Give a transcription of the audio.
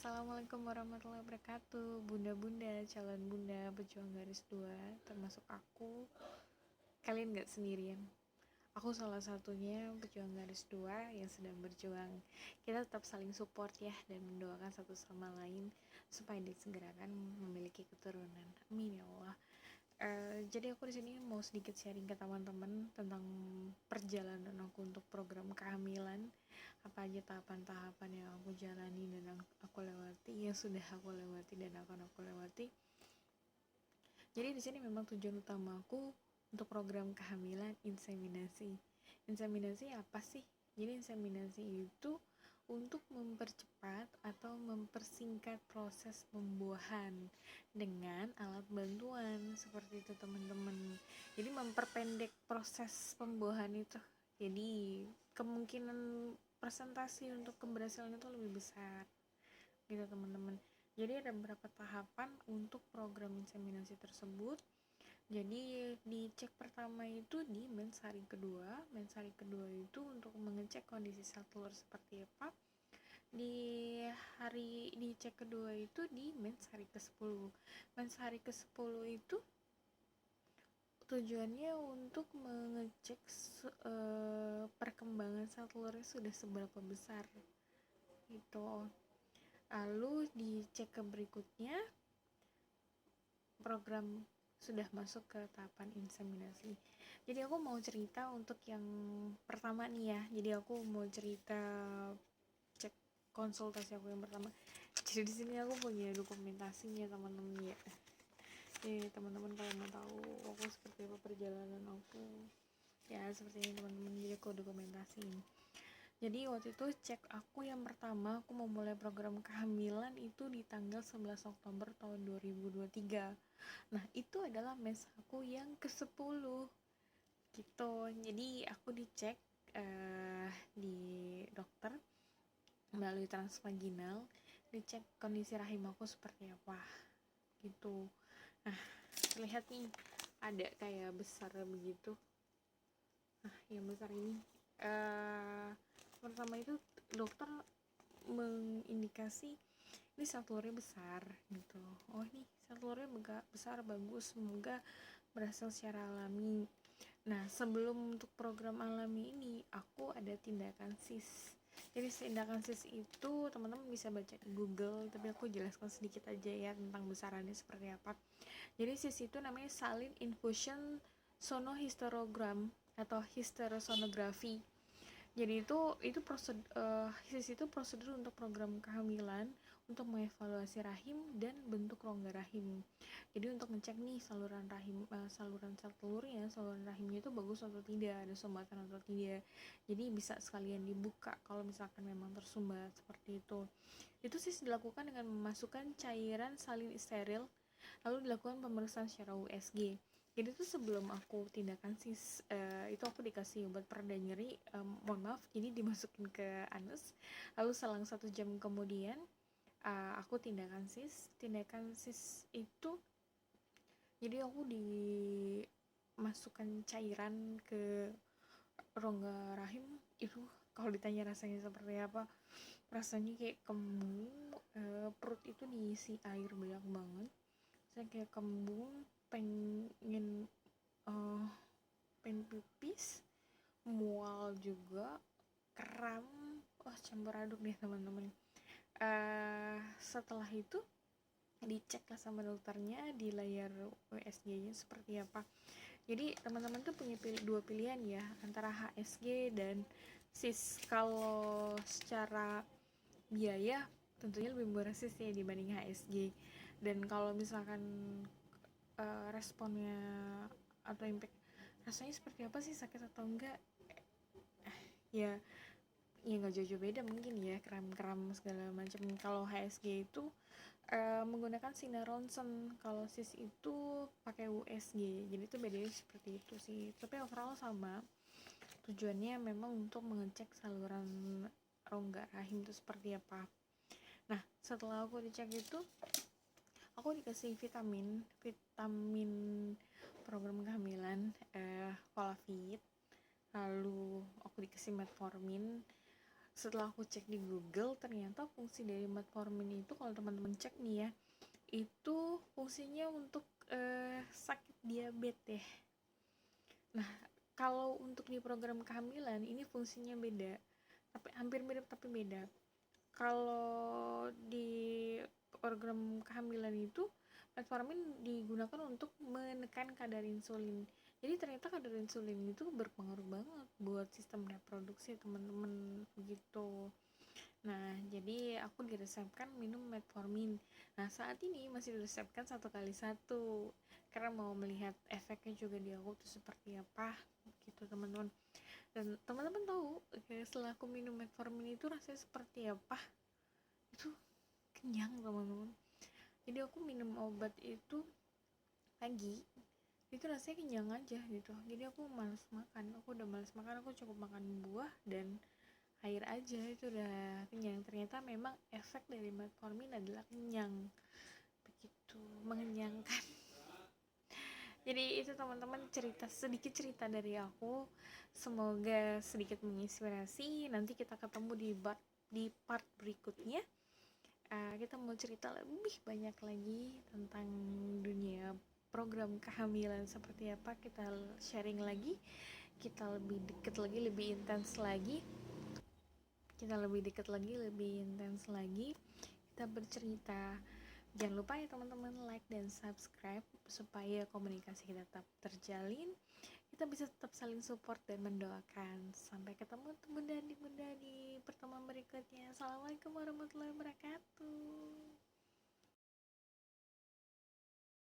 Assalamualaikum warahmatullahi wabarakatuh. Bunda-bunda, calon bunda, pejuang garis 2, termasuk aku. Kalian gak sendirian. Aku salah satunya pejuang garis 2 yang sedang berjuang. Kita tetap saling support ya, dan mendoakan satu sama lain supaya disegerakan memiliki keturunan. Amin ya Allah. Jadi aku di sini mau sedikit sharing ke teman-teman tentang perjalanan aku untuk program kehamilan, apa aja tahapan-tahapan yang aku jalani dan aku lewati, yang sudah aku lewati dan akan aku lewati. Jadi di sini memang tujuan utama aku untuk program kehamilan inseminasi. Inseminasi apa sih? Jadi inseminasi itu untuk mempercepat atau mempersingkat proses pembuahan dengan alat bantuan seperti itu teman-teman. Jadi memperpendek proses pembuahan itu. Jadi kemungkinan presentasi untuk keberhasilan itu lebih besar gitu teman-teman. Jadi ada beberapa tahapan untuk program inseminasi tersebut. Jadi di cek pertama itu di mens hari kedua. Mens hari kedua itu untuk mengecek kondisi sel telur seperti apa. Di cek kedua itu di mens hari ke-10. Mens hari ke-10 itu tujuannya untuk mengecek perkembangan sel telurnya sudah seberapa besar gitu. Lalu di cek berikutnya program sudah masuk ke tahapan inseminasi. Jadi aku mau cerita untuk yang pertama nih ya. Jadi aku mau cerita cek konsultasi aku yang pertama. Jadi di sini aku punya dokumentasinya teman-teman ya. Jadi teman-teman kalau mau tahu aku seperti apa perjalanan aku, ya seperti ini teman-teman. Jadi aku dokumentasiin. Jadi waktu itu cek aku yang pertama, aku mau mulai program kehamilan itu di tanggal 11 Oktober tahun 2023. Nah itu adalah mens aku yang ke-10 gitu. Jadi aku dicek di dokter melalui transvaginal, dicek kondisi rahim aku seperti apa gitu. Nah terlihat nih ada kayak besar begitu. Nah yang besar ini pertama itu dokter mengindikasi ini sel telurnya besar gitu. Oh ini sel telurnya besar, bagus, semoga berhasil secara alami. Nah sebelum untuk program alami ini aku ada tindakan sis. Jadi tindakan sis itu teman-teman bisa baca di Google, tapi aku jelaskan sedikit aja ya tentang besarannya seperti apa. Jadi sis itu namanya salin infusion sonohysterogram atau hysterosonografi. Jadi itu prosedur untuk program kehamilan untuk mengevaluasi rahim dan bentuk rongga rahim. Jadi untuk ngecek nih saluran rahim, saluran sel telurnya, saluran rahimnya itu bagus atau tidak, ada sumbatan atau tidak. Jadi bisa sekalian dibuka kalau misalkan memang tersumbat seperti itu. Itu sih dilakukan dengan memasukkan cairan salin steril, lalu dilakukan pemeriksaan secara USG. Jadi tuh sebelum aku tindakan sis itu aku dikasih obat pereda nyeri, mohon maaf ini dimasukin ke anus, lalu selang 1 jam kemudian aku tindakan sis itu. Jadi aku dimasukkan cairan ke rongga rahim itu. Kalau ditanya rasanya seperti apa, rasanya kayak kembung, perut itu diisi air banyak banget. Saya kayak kembung, pengen pipis, mual juga, kram, campur aduk deh teman-teman. Setelah itu dicek lah sama dokternya di layar USG-nya seperti apa. Jadi teman-teman tuh punya dua pilihan ya, antara HSG dan sis. Kalau secara biaya tentunya lebih murah sis ya dibanding HSG. Dan kalau misalkan responnya atau impact rasanya seperti apa sih, sakit atau enggak, ya nggak jauh-jauh beda mungkin ya, kram-kram segala macam. Kalau HSG itu menggunakan sinar ronsen, kalau sis itu pakai USG. Jadi itu bedanya seperti itu sih, tapi overall sama. Tujuannya memang untuk mengecek saluran rongga rahim itu seperti apa. Nah setelah aku dicek itu, aku dikasih vitamin program kehamilan, Colavit, lalu aku dikasih metformin, setelah aku cek di Google, ternyata fungsi dari metformin itu, kalau teman-teman cek nih ya, itu fungsinya untuk sakit diabetes ya. Nah, kalau untuk di program kehamilan ini fungsinya beda, tapi hampir mirip tapi beda. Kalau di program kehamilan itu metformin digunakan untuk menekan kadar insulin. Jadi ternyata kadar insulin itu berpengaruh banget buat sistem reproduksi teman-teman begitu. Nah, jadi aku diresepkan minum metformin. Nah, saat ini masih diresepkan 1 kali 1 karena mau melihat efeknya juga di aku tuh seperti apa gitu teman-teman. Dan teman-teman tahu setelah aku minum metformin itu rasanya seperti apa? Itu kenyang teman-teman. Jadi aku minum obat itu pagi, itu rasanya kenyang aja gitu. Jadi aku malas makan, aku udah malas makan, aku cukup makan buah dan air aja, itu udah kenyang. Ternyata memang efek dari metformin adalah kenyang, begitu mengenyangkan. Jadi itu teman-teman, sedikit cerita dari aku, semoga sedikit menginspirasi. Nanti kita ketemu di part berikutnya. Kita mau cerita lebih banyak lagi tentang dunia program kehamilan seperti apa, kita sharing lagi, kita lebih deket lagi, lebih intens lagi, lebih intens lagi, kita bercerita. Jangan lupa ya teman-teman, like dan subscribe supaya komunikasi kita tetap terjalin, kita bisa tetap saling support dan mendoakan. Sampai ketemu bunda di pertemuan berikutnya. Assalamualaikum warahmatullahi wabarakatuh.